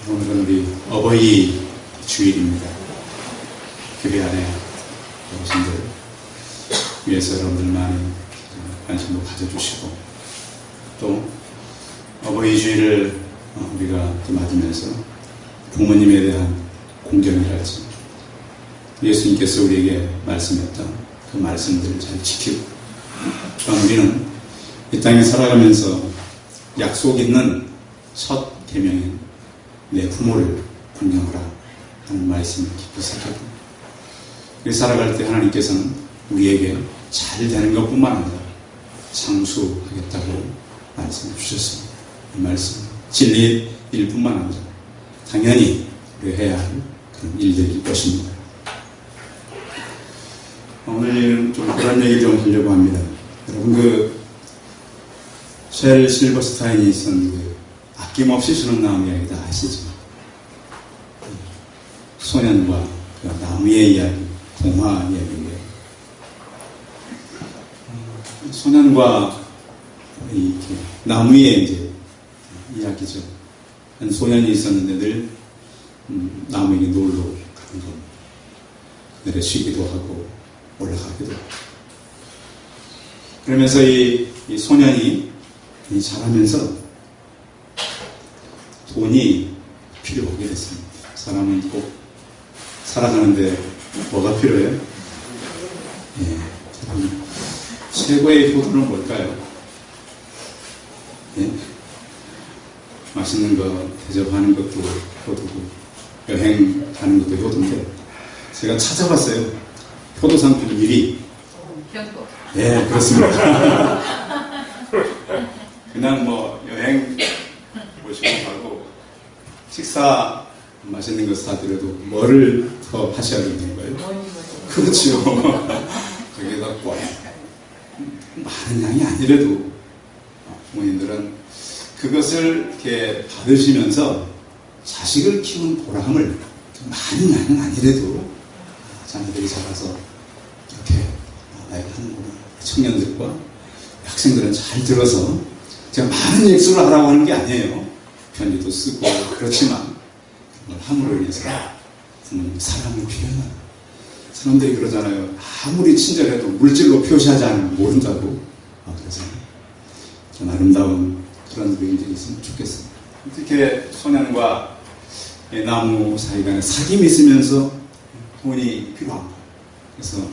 오늘은 우리 어버이 주일입니다. 교회 안에 어르신들 위해서 여러분들 많은 관심도 가져주시고, 또 어버이 주일을 우리가 맞으면서 부모님에 대한 공경이랄지 예수님께서 우리에게 말씀했던 그 말씀들을 잘 지키고, 우리는 이 땅에 살아가면서 약속 있는 첫 계명인 내 부모를 공경하라 하는 말씀을 깊이 새겼고, 우리 살아갈 때 하나님께서는 우리에게 잘 되는 것뿐만 아니라 장수하겠다고 말씀해 주셨습니다. 이 말씀 진리일 뿐만 아니라 당연히 우리가 해야 할 그런 일들일 것입니다. 오늘 좀 그런 얘기 좀 하려고 합니다. 여러분, 쉘 실버스타인이 쓴 아낌없이 주는 나무 이야기 다 아시죠? 소년과 그 나무의 이야기, 동화 이야기인데, 소년과 이 나무의 이제 이야기죠. 한 소년이 있었는데 늘 나무에게 놀러 가는 거, 내려 쉬기도 하고 올라가기도 하고, 그러면서 이 소년이 자라면서 돈이 필요하게 됐습니다. 사람은 꼭 살아가는데 뭐가 필요해요? 최고의 효도는 뭘까요? 맛있는 거 대접하는 것도 효도고, 여행 가는 것도 효도인데, 제가 찾아봤어요. 효도 상품 1위. 편도. 예, 그렇습니다. 그냥 여행 모시고 가고 식사 맛있는 거 사드려도 뭐를 더 하셔야 되는 거예요? 그렇죠. 거기에다 꼭 많은 양이 아니래도 부모님들은 그것을 이렇게 받으시면서 자식을 키우는 보람을, 많은 양은 아니래도 자녀들이 자라서 이렇게 나이가 하는구나, 청년들과 학생들은 잘 들어서, 제가 많은 액수를 하라고 하는 게 아니에요. 편지도 쓰고 그렇지만 그걸 함으로 인해서 부모님 사랑을 표현하는, 사람들이 그러잖아요. 아무리 친절해도 물질로 표시하지 않으면 모른다고. 그래서 좀 아름다운 그런 그림들이 있으면 좋겠습니다. 이렇게 소년과 나무 사이간에 사귐이 있으면서 돈이 필요한 거예요. 그래서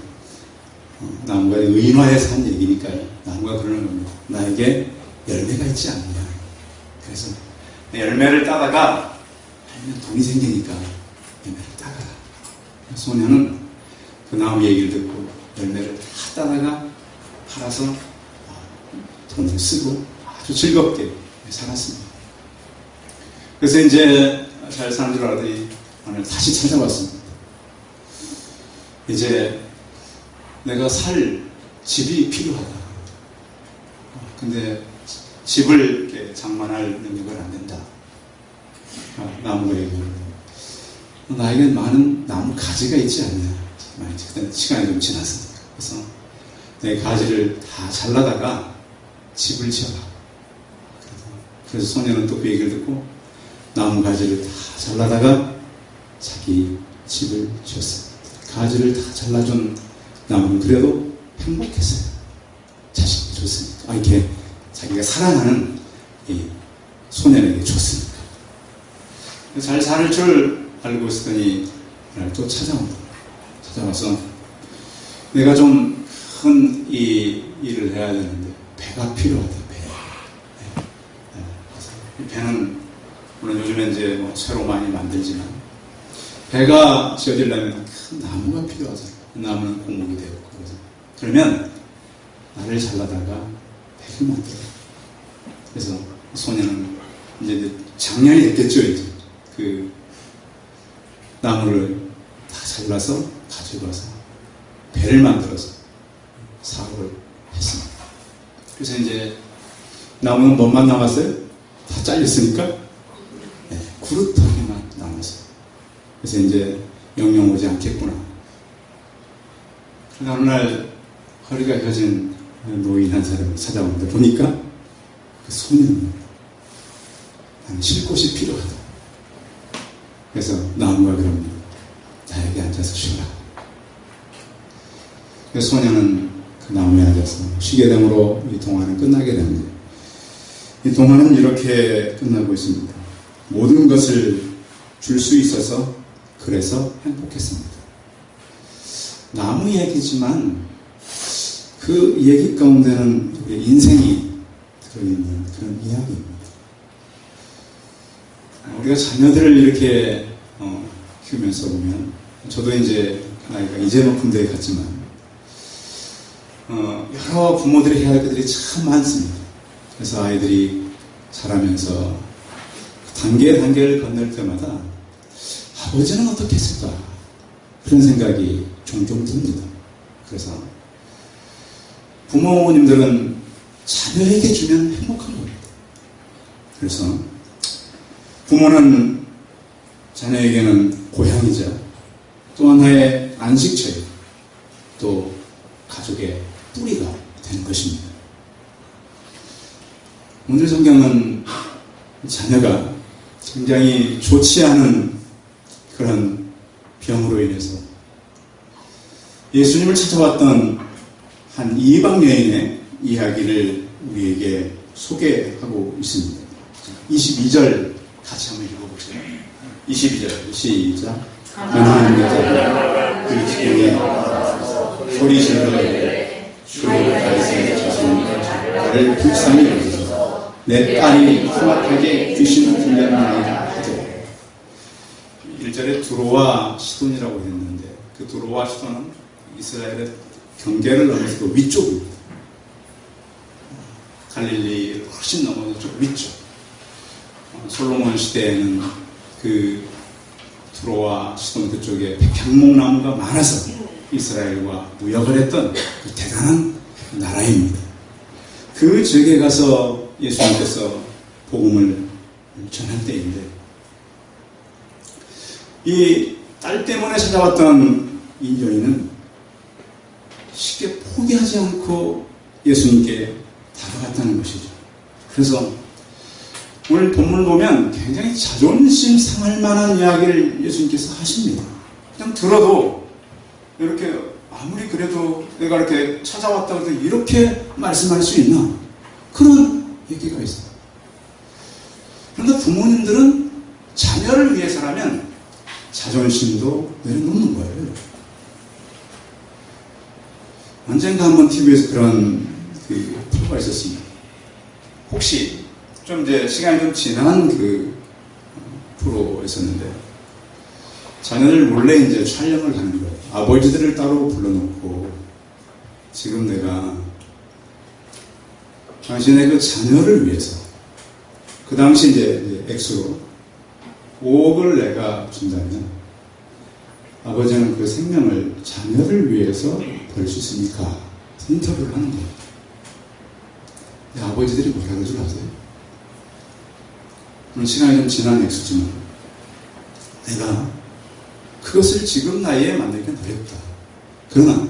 나무가 의인화해서 한 얘기니까요. 나무가 그러는 겁니다. 나에게 열매가 있지 않느냐. 그래서 열매를 따다가 돈이 생기니까 열매를 따가라. 소년은 그 나무 얘기를 듣고 열매를 다 따다가 팔아서 돈을 쓰고 아주 즐겁게 살았습니다. 그래서 이제 잘 사는 줄 알았더니 오늘 다시 찾아왔습니다. 이제 내가 살 집이 필요하다. 근데 집을 이렇게 장만할 능력은 안 된다. 나무가 얘기하는, 나에게 많은 나무 가지가 있지 않냐. 그때 시간이 좀 지났으니까. 그래서 내 가지를 다 잘라다가 집을 지어라. 그래서 소년은 또 그 얘기를 듣고 나무 가지를 다 잘라다가 자기 집을 지었습니다. 가지를 다 잘라준 나무는 그래도 행복했어요. 자식이 좋으니까. 이렇게 자기가 사랑하는 이 소년에게 줬으니까. 잘 살 줄 알고 있었더니 그날 또 찾아와서 내가 좀 큰 이 일을 해야 되는데 배가 필요하다. 배는 물론 요즘에 이제 새로 많이 만들지만 배가 지어지려면 큰 나무가 필요하잖아요. 나무는 공목이 되고, 그러면 나를 잘라다가 배를 만들어. 그래서 소년은 이제 작년이 됐겠죠. 이제 그 나무를 다 잘라서 가지고 와서 배를 만들어서 사업을 했습니다. 그래서 이제 나무는 뭐만 남았어요? 다 잘렸으니까 구루터기만 남았어요. 그래서 이제 영영 오지 않겠구나. 그러다 어느 날 허리가 펴진 노인 한 사람을 찾아오는데 보니까 그 소년은 나는 쉴 곳이 필요하다. 그래서 나무가 그럽니다. 나에게 앉아서 쉬라. 그래서 소녀는 그 나무에 앉아서 쉬게 되므로 이 동화는 끝나게 되는데, 이 동화는 이렇게 끝나고 있습니다. 모든 것을 줄 수 있어서 그래서 행복했습니다. 나무 얘기지만 그 얘기 가운데는 우리의 인생이 들어있는 그런 이야기입니다. 우리가 자녀들을 이렇게 키우면서 보면, 저도 이제 나이가 이제만큼 되어 갔지만 여러 부모들이 해야 할 것들이 참 많습니다. 그래서 아이들이 자라면서 단계를 건널 때마다 아버지는 어떻게 했을까? 그런 생각이 종종 듭니다. 그래서 부모님들은 자녀에게 주면 행복한 겁니다. 그래서 부모는 자녀에게는 고향이자 또 하나의 안식처이고 또 가족의 뿌리가 되는 것입니다. 오늘 성경은 자녀가 굉장히 좋지 않은 그런 병으로 인해서 예수님을 찾아왔던 한 이방 여인의 이야기를 우리에게 소개하고 있습니다. 22절 같이 한번 읽어보세요. 22절 시작. 가난한 여자가 그 지경에 소리 질러 주의 다윗의 자손이 나를 불쌍히 여기소서. 내 딸이 흉악하게 귀신을 들렸나이다 하되. 1절에 두로와 시돈이라고 했는데, 그 두로와 시돈은 이스라엘의 경계를 넘어서 그 위쪽입니다. 갈릴리를 훨씬 넘어서 좀 위쪽. 솔로몬 시대에는 그 두로와 시돈 그쪽에 백향목나무가 많아서 이스라엘과 무역을 했던 그 대단한 나라입니다. 그 지역에 가서 예수님께서 복음을 전할 때인데, 이 딸 때문에 찾아왔던 이 여인은 쉽게 포기하지 않고 예수님께 다가갔다는 것이죠. 그래서 오늘 본문을 보면 굉장히 자존심 상할 만한 이야기를 예수님께서 하십니다. 그냥 들어도 이렇게 아무리 그래도 내가 이렇게 찾아왔다고 해서 이렇게 말씀할 수 있나? 그런 얘기가 있어요. 그런데 부모님들은 자녀를 위해서라면 자존심도 내려놓는 거예요. 언젠가 한번 TV에서 그런 프로가 있었습니다. 혹시 좀 이제 시간이 좀 지난 그 프로였었는데, 자녀들 몰래 이제 촬영을 하는 거예요. 아버지들을 따로 불러놓고, 지금 내가 당신의 그 자녀를 위해서, 그 당시 이제 액수로 5억을 내가 준다면 아버지는 그 생명을 자녀를 위해서 벌 수 있습니까? 인터뷰를 하는 거예요. 근데 아버지들이 뭐라고 줄 아세요? 물론 시간이 좀 지난 액수지만 내가 그것을 지금 나이에 만들기는 어렵다. 그러나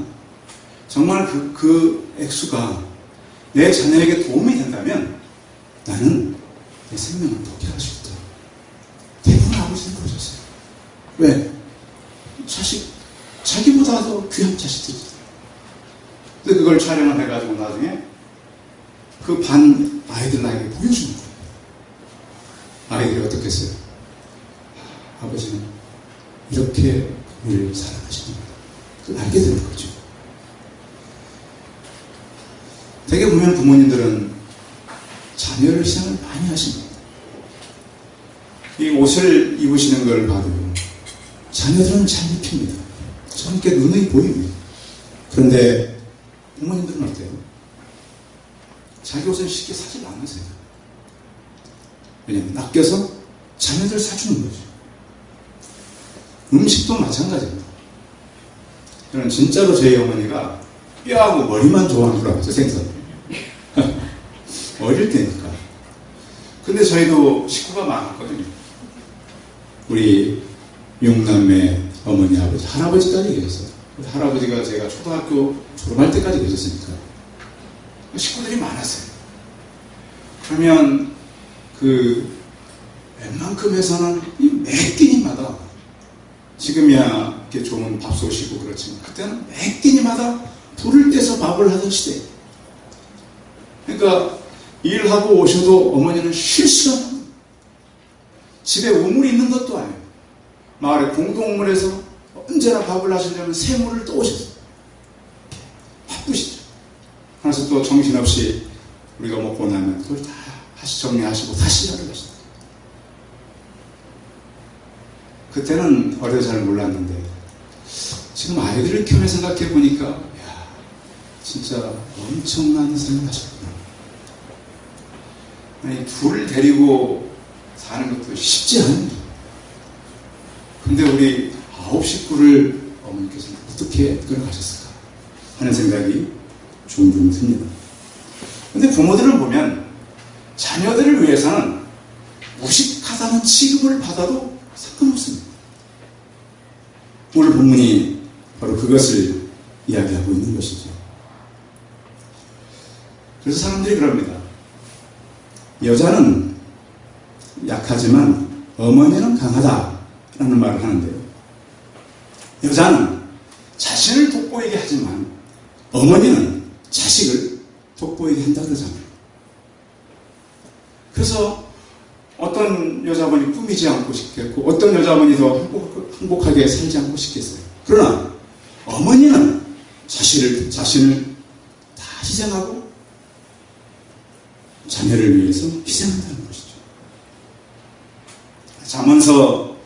정말 그 액수가 내 자녀에게 도움이 된다면 나는 내 생명을 포기할 수 있다. 대부분 아버지는 그러셨어요. 왜? 자기보다 더 귀한 자식들이. 근데 그걸 촬영을 해가지고 나중에 그 반 아이들에게 보여주는 거예요. 아이들이 어떻게 했어요? 아버지는 이렇게 우리를 사랑하십니다. 그걸 알게 되는 거죠. 되게 보면 부모님들은 자녀를 희생을 많이 하십니다. 이 옷을 입으시는 걸 봐도 자녀들은 잘 입힙니다. 저렇게 눈이 보입니다. 그런데 부모님들은 어때요? 자기 옷을 쉽게 사지 않으세요. 왜냐하면 낚여서 자녀들 사주는 거죠. 음식도 마찬가지입니다. 저는 진짜로 저희 어머니가 뼈하고 머리만 좋아하는 줄 알았어요. 생선. 어릴 때니까. 근데 저희도 식구가 많았거든요. 우리 6남매 어머니, 아버지, 할아버지까지 계셨어요. 할아버지가 제가 초등학교 졸업할 때까지 계셨으니까 식구들이 많았어요. 그러면 그 웬만큼 해서는 이 그때는 매 끼니마다, 지금이야 이렇게 좋은 밥솥이고 그렇지만 그때는 매 끼니마다 불을 떼서 밥을 하던 시대. 그러니까 일하고 오셔도 어머니는 쉴 수 없는, 집에 우물이 있는 것도 아니에요. 마을의 공동우물에서 언제나 밥을 하시려면 새물을 또 오셨어요. 바쁘시죠. 그래서 또 정신없이 우리가 먹고 나면 그걸 다 정리하시고 다시 일하러 가시죠. 그때는 어려서 잘 몰랐는데 지금 아이들을 키우며 생각해 보니까 야, 진짜 엄청난 생각을 하셨구나. 아니, 둘을 데리고 사는 것도 쉽지 않은데, 근데 우리 9 식구를 어머니께서 어떻게 끌어가셨을까 하는 생각이 종종 듭니다. 근데 부모들을 보면 자녀들을 위해서는 무식하다는 취급을 받아도 상관없습니다. 오늘 본문이 바로 그것을 이야기하고 있는 것이죠. 그래서 사람들이 그럽니다. 여자는 약하지만 어머니는 강하다라는 말을 하는데요. 여자는 자신을 돋보이게 하지만 어머니는 자식을 돋보이게 한다 그러잖아요. 그래서 어떤 여자분이 꾸미지 않고 싶겠고 어떤 여자분이 더 행복하게 살지 않고 싶겠어요. 그러나 어머니는 자신을 다 희생하고 자녀를 위해서 희생한다는 것이죠. 잠언서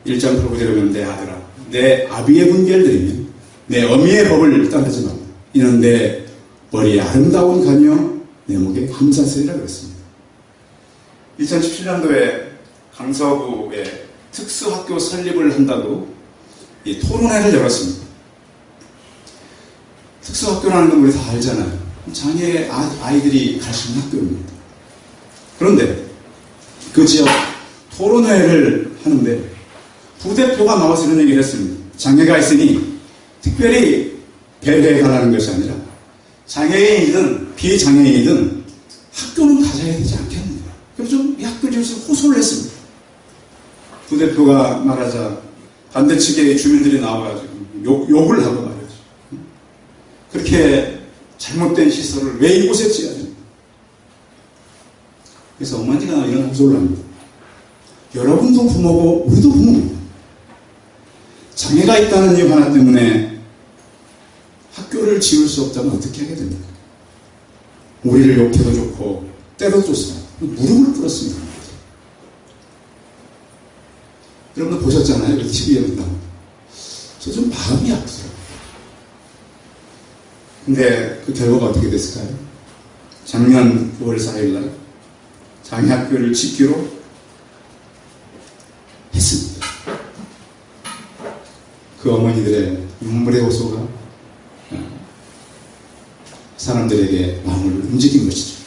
1장 8절에 보면 내 아들아 내 아비의 분별 들이면 내 어미의 법을 따르지 말라. 이는 내 머리에 아름다운 가며 내 목에 감사스리라 그랬습니다. 2017년도에 강서구에 특수학교 설립을 한다고 이 토론회를 열었습니다. 특수학교라는 건 우리 다 알잖아요. 장애 아이들이 갈 수 있는 학교입니다. 그런데 그 지역 토론회를 하는데 부대표가 나와서 이런 얘기를 했습니다. 장애가 있으니 특별히 배려해 가라는 것이 아니라 장애인이든 비장애인이든 학교는 가져야 되지 않겠느냐. 그래서 좀 이 학교 지어서 호소를 했습니다. 부대표가 말하자 반대 측의 주민들이 나와가지고 욕을 하고 말이죠. 그렇게 잘못된 시설을 왜 이곳에 지어야 됩니까? 그래서 어머니가 이런 호소를 합니다. 여러분도 부모고 우리도 부모입니다. 장애가 있다는 이유 하나 때문에 학교를 지을 수 없다면 어떻게 하게 됩니까? 우리를 욕해도 좋고 때려도 좋습니다. 무릎을 꿇었습니다. 여러분들 보셨잖아요. 그 TV에 본다고. 저 좀 마음이 아프더라고요. 근데 그 결과가 어떻게 됐을까요? 작년 9월 4일날 장애학교를 짓기로 했습니다. 그 어머니들의 눈물의 호소가 사람들에게 마음을 움직인 것이죠.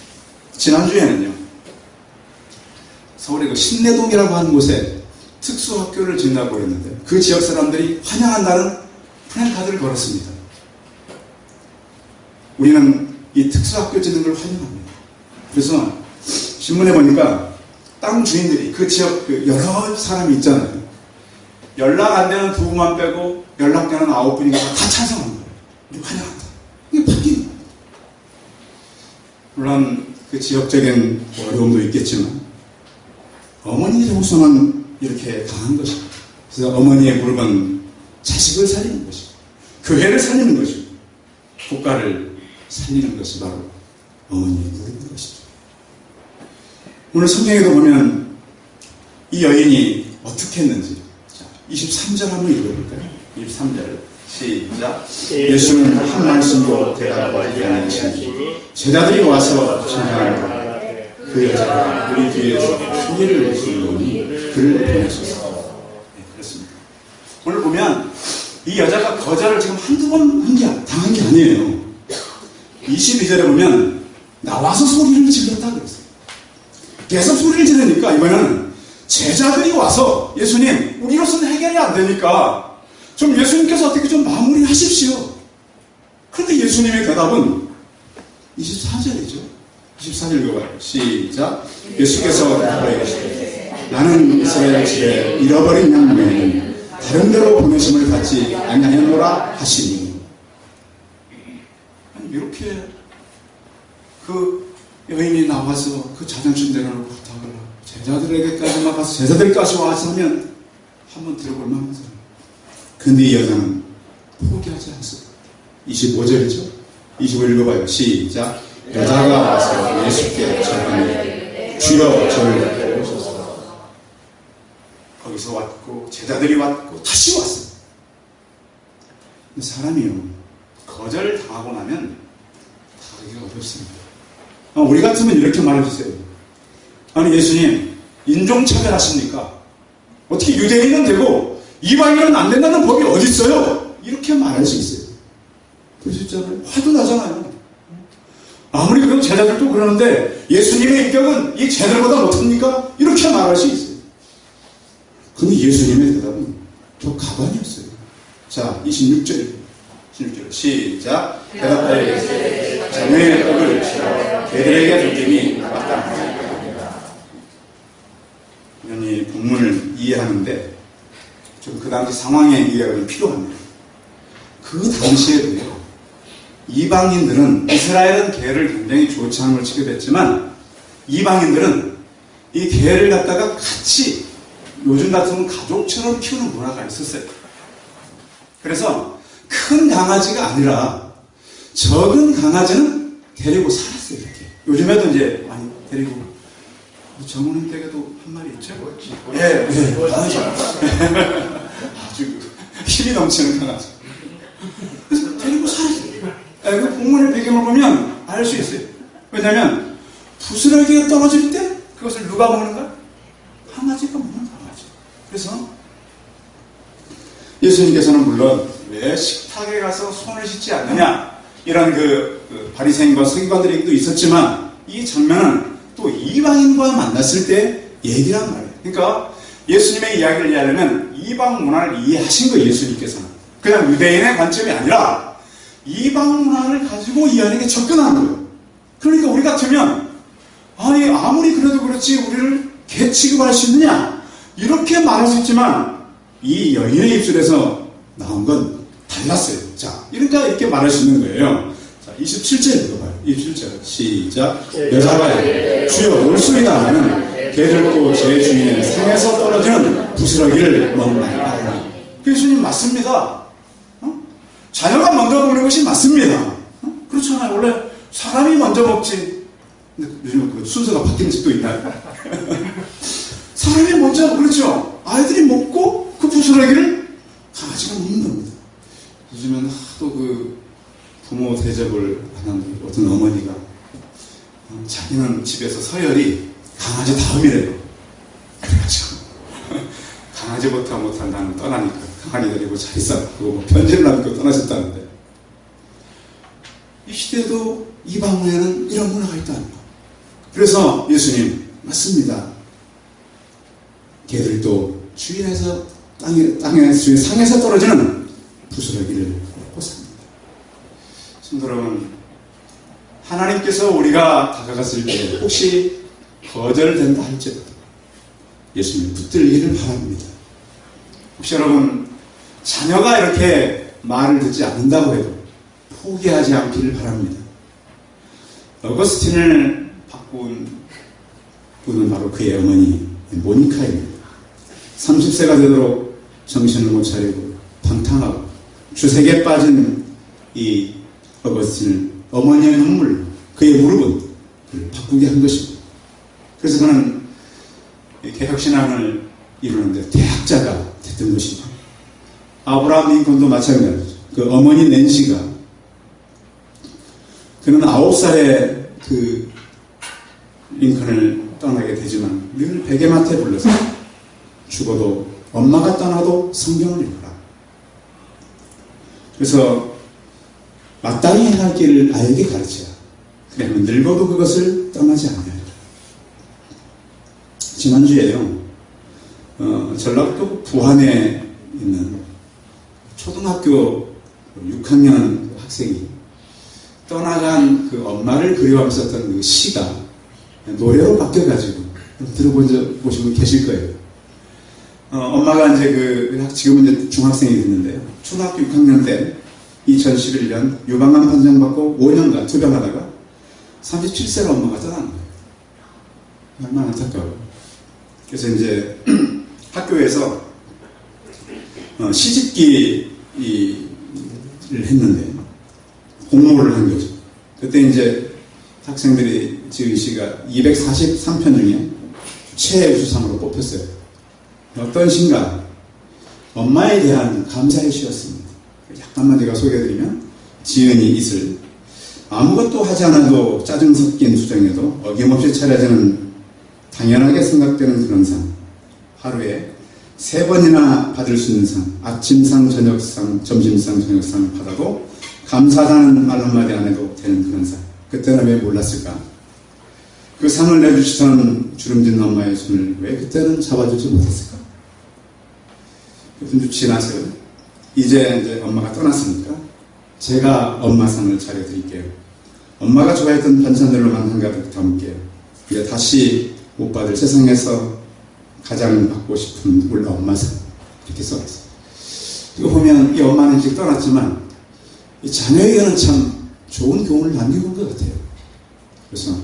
지난주에는요, 서울의 그 신내동이라고 하는 곳에 특수학교를 짓는다고 했는데 그 지역 사람들이 환영한다는 플랜카드를 걸었습니다. 우리는 이 특수학교 짓는 걸 환영합니다. 그래서 신문에 보니까 땅 주인들이 그 지역 여러 사람이 있잖아요. 연락 안 되는 2분만 빼고 연락되는 9분인가 다 찬성한 거예요. 우리 환영한다. 이게 바뀌는 거예요. 물론 그 지역적인 어려움도 있겠지만 어머니의 호소는 이렇게 강한 것입니다. 그래서 어머니의 무릎은 자식을 살리는 것이고 교회를 살리는 것이고 국가를 살리는 것이 바로 어머니의 무릎인 것이죠. 오늘 성경에도 보면 이 여인이 어떻게 했는지 23절 한번 읽어볼까요? 23절 시작. 예수는 한 말씀도 대답하지 않으시니 제자들이 와서 진행하여 그 여자가 우리 뒤에서 소리를 내시니 그를 보내소서. 네, 그렇습니다. 오늘 보면 이 여자가 거절을 지금 한두 번 당한 게 아니에요. 22절에 보면 나와서 소리를 질렀다 그랬어요. 계속 소리를 지르니까 이번에는 제자들이 와서 예수님 우리로서는 해결이 안 되니까 좀 예수님께서 어떻게 좀 마무리 하십시오. 그런데 예수님의 대답은 24절이죠. 24절 읽어봐요. 시작. 예수께서 대답하여 이르시되 나는 이스라엘 집에 잃어버린 양 외에는 다른 데로 보내심을 받지 아니하노라 하시니. 이렇게 그 여인이 나와서 그 자존심 내려놓고 부탁을 하고 제자들에게까지 나가서 제자들까지 와서 하면 한번 들어볼 만한 사람. 근데 이 여자는 포기하지 않습니다. 25절이죠. 25 읽어봐요. 시작. 여자가 와서 예수께 절하니 주여 저를 데려오소서. 거기서 왔고 제자들이 왔고 다시 왔어요. 근데 사람이요, 거절당하고 나면 다르기가 어렵습니다. 우리 같으면 이렇게 말해주세요. 아니 예수님 인종차별하십니까? 어떻게 유대인은 되고 이방인은 안 된다는 법이 어디 있어요? 이렇게 말할 수 있어요. 그러셨잖아요. 화도 나잖아요. 아무리 그래도 제자들도 그러는데 예수님의 인격은 이 제자들보다 못합니까? 이렇게 말할 수 있어요. 근데 예수님의 대답은 저 가관이었어요. 자, 26절 시작. 대답하여 자녀의 떡을 치러 개들에게 줬더니 마땅하니라. 이 본문을 이해하는데 좀 그 당시 상황의 이해가 좀 필요합니다. 그 당시에도요, 이방인들은, 이스라엘은 개를 굉장히 좋지 않은 걸 치게 됐지만 이방인들은 이 개를 갖다가 같이 요즘 같으면 가족처럼 키우는 문화가 있었어요. 그래서 큰 강아지가 아니라 적은 강아지는 데리고 살았어요. 이렇게. 요즘에도 이제 많이 데리고, 정우님 댁에도 한 마리 있죠? 예, 아주 힘이 넘치는 강아지. 그래서 데리고 살았어요. 그 본문의 배경을 보면 알 수 있어요. 왜냐하면 부스러기가 떨어질 때 그것을 누가 먹는가? 강아지가 먹는 강아지. 그래서 예수님께서는 물론 왜 식탁에 가서 손을 씻지 않느냐, 이런 그 바리새인과 서기관들에게도 있었지만 이 장면은 또 이방인과 만났을 때 얘기란 말이에요. 그러니까 예수님의 이야기를 이해하려면 이방 문화를 이해하신 거예요. 예수님께서는 그냥 유대인의 관점이 아니라 이방 문화를 가지고 이해하는 게 접근하는 거예요. 그러니까 우리 같으면 아니 아무리 그래도 그렇지 우리를 개 취급할 수 있느냐 이렇게 말할 수 있지만 이 여인의 입술에서 나온 건 달랐어요. 자, 그러니까 이렇게 말할 수 있는 거예요. 자, 27절 읽어봐요. 27절 시작. 여자가 주여 올소이다 하면 개들도 제 주인의 상에서 떨어지는 부스러기를 먹나이다. 예수님 맞습니다. 자녀가 먼저 먹는 것이 맞습니다. 그렇잖아요. 원래 사람이 먼저 먹지. 근데 요즘 그 순서가 바뀐 집도 있나요? 사람이 먼저, 그렇죠. 아이들이 먹고 그 부스러기를 강아지가 먹는 겁니다. 요즘에는 하도 그 부모 대접을 하는 어떤 어머니가 자기는 집에서 서열이 강아지 다음이래요. 그래가지고 강아지부터 못한다는 떠나니까 강아지 데리고 잘 있었고 편지를 남기고 떠나셨다는데, 이 시대에도 이 방문에는 이런 문화가 있다는 거. 그래서 예수님 맞습니다. 개들도 주인에서 땅에 주인 상에서 떨어지는 부스러기를 먹고 삽니다. 성도 여러분, 하나님께서 우리가 다가갔을 때 혹시 거절된다 할지라도 예수님 붙들기를 바랍니다. 혹시 여러분 자녀가 이렇게 말을 듣지 않는다고 해도 포기하지 않기를 바랍니다. 어거스틴을 바꾼 분은 바로 그의 어머니 모니카입니다. 30세가 되도록 정신을 못 차리고 방탕하고 주색에 빠진 이 어거스틴을 어머니의 눈물, 그의 무릎은 그를 바꾸게 한 것입니다. 그래서 그는 개혁신앙을 이루는데 대학자가 됐던 것이죠. 아브라함 링컨도 마찬가지죠. 그 어머니 낸시가, 그는 9살에 그 링컨을 떠나게 되지만 늘 베개맡에 불러서 죽어도 엄마가 떠나도 성경을 읽어라. 그래서 마땅히 행할 길을 아이에게 가르치라. 그러면 늙어도 그것을 떠나지 않으리라. 지난주에요, 전라북도 부안에 있는 초등학교 6학년 학생이 떠나간 그 엄마를 그리워하면서 썼던 그 시가 노래로 바뀌어가지고 들어보신 분 계실 거예요. 엄마가 이제 지금은 이제 중학생이 됐는데요. 초등학교 6학년 때 2011년 유방암 판정받고 5년간 투병하다가 37세로 엄마가 떠나는 거예요. 얼마나 안타까워요. 그래서 이제 학교에서 시집기를 했는데 공모를 한 거죠. 그때 이제 학생들이 지은 시가 243편 중에 최우수상으로 뽑혔어요. 어떤 시인가? 엄마에 대한 감사의 시였습니다. 약간만 제가 소개해드리면 지은이 있을 아무것도 하지 않아도 짜증 섞인 수정에도 어김없이 차려지는 당연하게 생각되는 그런 상, 하루에 3번이나 받을 수 있는 상, 아침상, 저녁상, 점심상, 저녁상 받아도 감사하다는 말 한마디 안 해도 되는 그런 상. 그때는 왜 몰랐을까? 그 상을 내주시던 주름진 엄마의 손을 왜 그때는 잡아주지 못했을까? 좀 지나서 이제 엄마가 떠났으니까 제가 엄마 상을 차려드릴게요. 엄마가 좋아했던 반찬들로만 한가득 담을게요. 이제 다시 못 받을 세상에서 가장 받고 싶은 우리 엄마 상, 이렇게 써있어요. 이거 보면 이 엄마는 이제 떠났지만 이 자녀에게는 참 좋은 교훈을 남기고 온 것 같아요. 그래서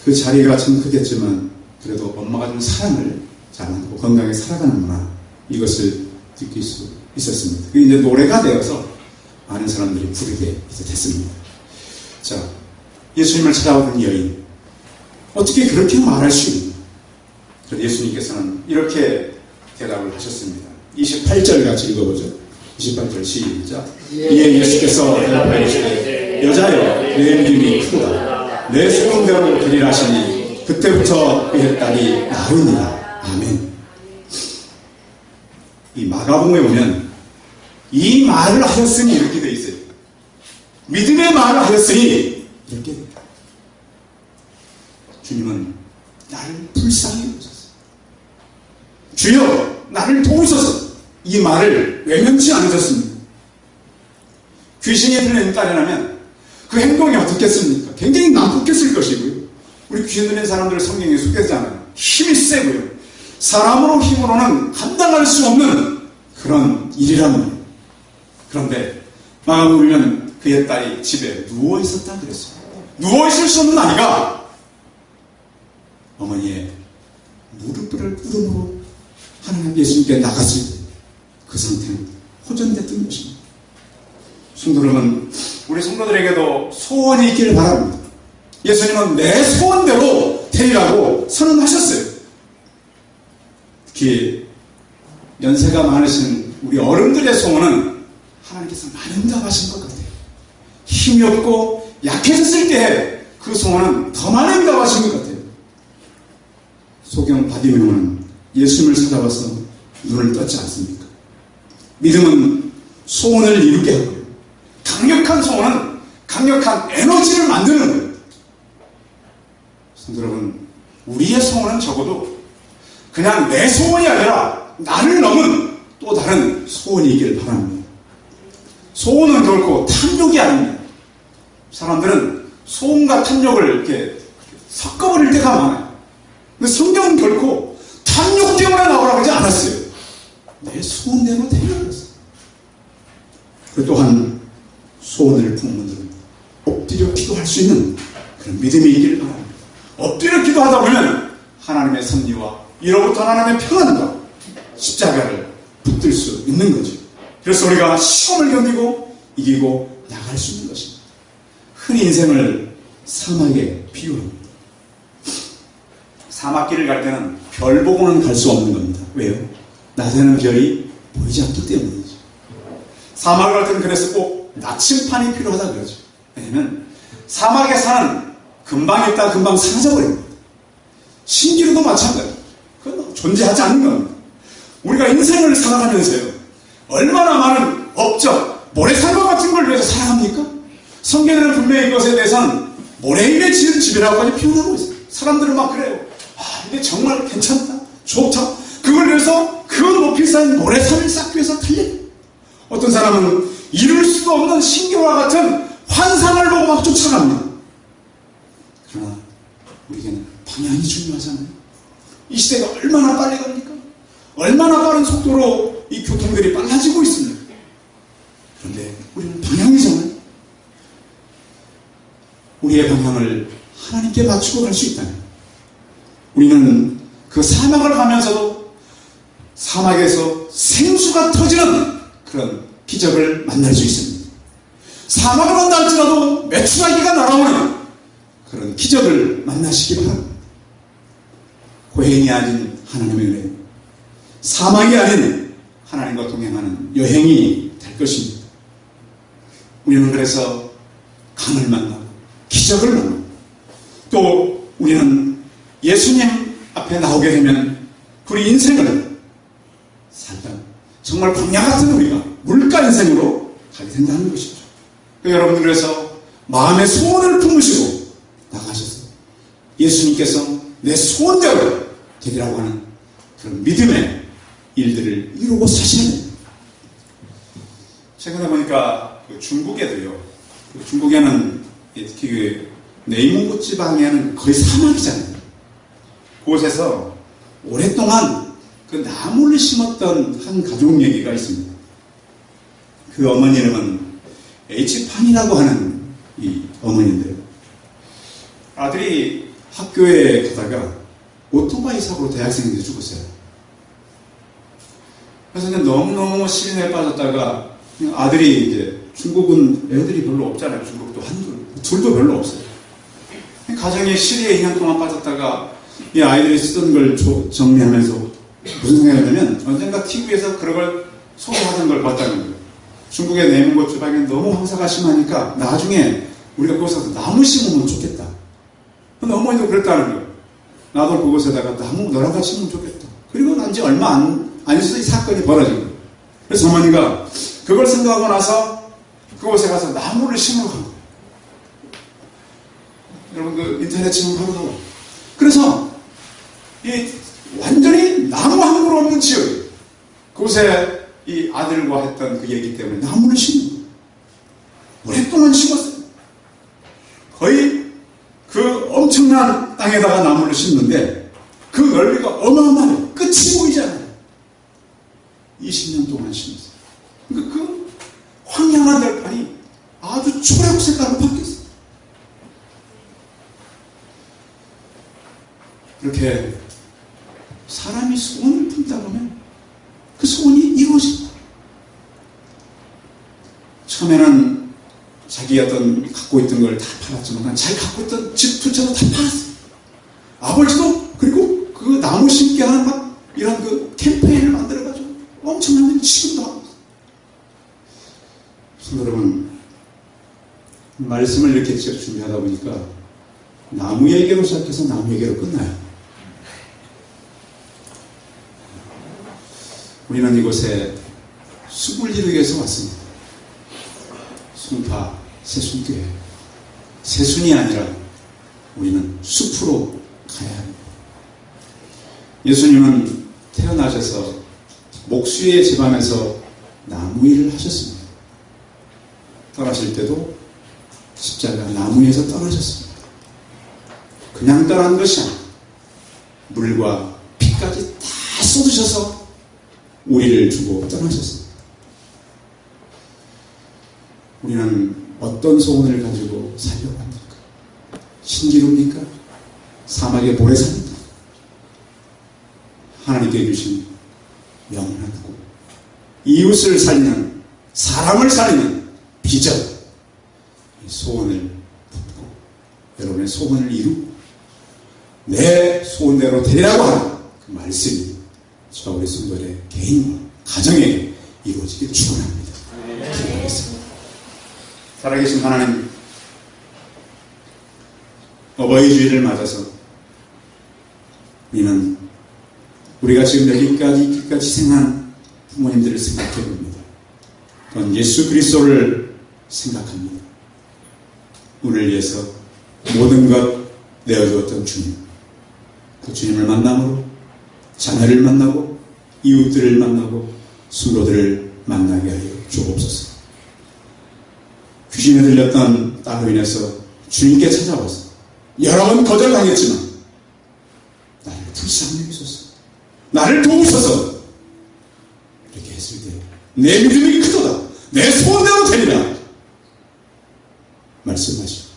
그 자리가 참 크겠지만 그래도 엄마가 준 사랑을 잘하고 건강하게 살아가는구나, 이것을 느낄 수 있었습니다. 그게 이제 노래가 되어서 많은 사람들이 부르게 이제 됐습니다. 자, 예수님을 찾아오던 여인, 어떻게 그렇게 말할 수 있나? 그래서 예수님께서는 이렇게 대답을 하셨습니다. 28절 같이 읽어보죠. 28절 시작. 이에 예수께서 대답하시되 여자여, 내 믿음이 크도다. 내 소원대로 되리라 하시니 그때부터 그의 딸이 나으니라. 아멘. 이 마가복음에 보면 이 말을 하셨으니 이렇게 되어 있어요. 믿음의 말을 하셨으니 이렇게 됩니다. 주님은 나를 불쌍히 여기셨어요. 주여 나를 도우소서, 이 말을 외면치 않으셨습니다. 귀신이 들린 딸이라면 그 행동이 어떻겠습니까? 굉장히 난폭했을 것이고요. 우리 귀신 들린 사람들을 성경에 소개하잖아요. 힘이 세고요. 사람으로 힘으로는 감당할 수 없는 그런 일이란 말이에요. 그런데 마가복음에는 그의 딸이 집에 누워 있었다 그랬어요. 누워 있을 수 없는 아이가 어머니의 무릎을 꿇음으로 하나님 예수님께 나갔을 때 그 상태는 호전됐던 것입니다. 성도 여러분, 우리 성도들에게도 소원이 있기를 바랍니다. 예수님은 내 소원대로 되리라고 선언하셨어요. 특히 연세가 많으신 우리 어른들의 소원은 하나님께서 많이 응답하신 것 같아요. 힘이 없고 약해졌을 때 그 소원은 더 많이 응답하신 것 같아요. 소경 바디메오는 예수님을 찾아와서 눈을 떴지 않습니까? 믿음은 소원을 이루게 하고요. 강력한 소원은 강력한 에너지를 만드는 거예요. 성도 여러분, 우리의 소원은 적어도 그냥 내 소원이 아니라 나를 넘은 또 다른 소원이길 바랍니다. 소원은 결코 탐욕이 아닙니다. 사람들은 소원과 탐욕을 이렇게 섞어버릴 때가 많아요. 근데 성경은 결코 탐욕 때문에 나오라고 하지 않았어요. 내 소원대로 되려고 했어요. 그리고 또한 소원을 품은 분들은 엎드려 기도할 수 있는 그런 믿음이 있기를 바랍니다. 엎드려 기도하다 보면 하나님의 섭리와 이로부터 하나님의 평안과 십자가를 붙들 수 있는 거죠. 그래서 우리가 시험을 견디고 이기고 나갈 수 있는 것입니다. 흔히 인생을 사막에 비유합니다. 사막길을 갈 때는 별 보고는 갈 수 없는 겁니다. 왜요? 낮에는 별이 보이지 않기 때문이죠. 사막을 갈 때는 그래서 꼭 나침판이 필요하다 그러죠. 왜냐면 사막에 사는 금방 있다 금방 사라져버립니다. 신기루도 마찬가지예요. 그건 존재하지 않는 겁니다. 우리가 인생을 살아가면서요, 얼마나 많은 업적, 모래사과 같은 걸 위해서 살아갑니까? 성경에는 분명히 이것에 대해서는 모래 위에 지은 집이라고까지 표현하고 있어요. 사람들은 막 그래요. 아, 이게 정말 괜찮다, 좋다. 그걸 위해서 그 높이 쌓인 모래사를 쌓기 위해서 달려요. 어떤 사람은 이룰 수도 없는 신기루와 같은 환상을 보고 막 쫓아갑니다. 그러나 우리에게는 방향이 중요하잖아요. 이 시대가 얼마나 빨리 갑니까? 얼마나 빠른 속도로 이 교통들이 빨라지고 있습니다. 그런데 우리는 방향이잖아요. 우리의 방향을 하나님께 맞추고 갈 수 있다면 우리는 그 사막을 가면서도 사막에서 생수가 터지는 그런 기적을 만날 수 있습니다. 사막을 간다 할지라도 메추라기가 날아오는 그런 기적을 만나시기 바랍니다. 고행이 아닌 하나님의 은혜, 사막이 아닌 하나님과 동행하는 여행이 될 것입니다. 우리는 그래서 강을 만나고 기적을 만나고 또 우리는 예수님 앞에 나오게 되면 우리 인생을 살다 정말 광야 같은 우리가 물가 인생으로 가게 된다는 것이죠. 여러분들 그래서 마음의 소원을 품으시고 나가셔서 예수님께서 내 소원대로 되리라고 하는 그런 믿음의 일들을 이루고 사시는 겁니다. 최근에 보니까 중국에도요. 중국에는 특히 그 네이몽고 지방에는 거의 사막이잖아요. 그곳에서 오랫동안 그 나무를 심었던 한 가족 얘기가 있습니다. 그 어머니 이름은 H판이라고 하는 이 어머니인데요. 아들이 학교에 가다가 오토바이 사고로 대학생인데 죽었어요. 그래서 그냥 너무너무 시린에 빠졌다가 아들이 이제 중국은 애들이 별로 없잖아요. 중국도 둘도 별로 없어요. 가정에 시리에 2년 동안 빠졌다가 이 아이들이 쓰던 걸 정리하면서 무슨 생각이냐면 언젠가 TV에서 그런 걸 소개하던 걸 봤다는 거예요. 중국의 네이몽고 지방에 너무 황사가 심하니까 나중에 우리가 거기서 나무 심으면 좋겠다. 근데 어머니도 그랬다는 거예요. 나도 그곳에다가 나무 너랑 같이 심으면 좋겠다. 그리고 난지 얼마 안 있어서 이 사건이 벌어진 거예요. 그래서 어머니가 그걸 생각하고 나서 그곳에 가서 나무를 심으러 간 거예요. 여러분 그 인터넷 치면 바로 나와요. 그래서 이 완전히 나무 한 그루 없는 지역 그곳에 이 아들과 했던 그 얘기 때문에 나무를 심는 거예요. 오랫동안 심었어요. 거의 그 엄청난 땅에다가 나무를 심는데 그 넓이가 어마어마해요. 끝이 보이지 않아요. 20년 동안 심었어요. 그러니까 그 황량한 들판이 아주 초록 색깔로 바뀌었어요. 이렇게 사람이 소원을 품다 보면 그 소원이 이루어진다. 처음에는 자기 어떤 갖고 있던 걸 다 팔았지만 자기 갖고 있던 집 두 채도 다 팔았어요. 아버지도 그리고 그 나무 심게 하는 막 이런 그 캠페인을 만들어가지고 엄청난 일 지금도 하고 있어요. 성도 여러분, 말씀을 이렇게 준비하다 보니까 나무 얘기로 시작해서 나무 얘기로 끝나요. 우리는 이곳에 숲을 이루기 위해서 왔습니다. 순파, 새순교회. 새순이 아니라 우리는 숲으로 가야 합니다. 예수님은 태어나셔서 목수의 집안에서 나무 일을 하셨습니다. 떠나실 때도 십자가 나무 위에서 떨어졌습니다. 그냥 떠난 것이 아니라 물과 피까지 다 쏟으셔서 우리를 주고 떠나셨습니다. 우리는 어떤 소원을 가지고 살려고 합니까? 신기루입니까? 사막의 모래사입니까? 하나님께 주신 명랑하고 이웃을 살리는, 사람을 살리는 비전, 소원을 품고 여러분의 소원을 이루고 내 소원대로 되리라고 하는 그 말씀이 저와 우리 성도들의 개인과 가정에 이루어지길 축원합니다. 기도하겠습니다. 살아계신 하나님, 어버이 주일을 맞아서 우리는 우리가 지금 여기까지 희생한 부모님들을 생각해 봅니다. 또한 예수 그리스도를 생각합니다. 우리를 위해서 모든 것 내어주었던 주님, 그 주님을 만남으로 자녀를 만나고 이웃들을 만나고 성도들을 만나게 하여 주옵소서. 귀신에 들렸던 딸로 인해서 주님께 찾아와서 여러 번 거절당했지만 불쌍히 여기소서. 나를 도우셔서. 이렇게 했을 때 내 믿음이 크도다. 내 소원대로 되리라. 말씀하시고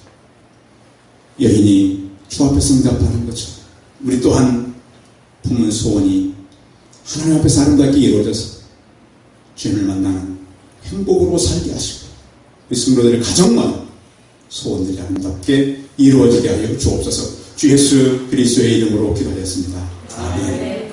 여인이 주 앞에서 응답하는 것처럼 우리 또한 품은 소원이 하나님 앞에서 아름답게 이루어져서 주님을 만나는 행복으로 살게 하시고 우리 성도들의 가정마다 소원들이 아름답게 이루어지게 하여 주옵소서. 주 예수 그리스도의 이름으로 기도하였습니다. 아멘.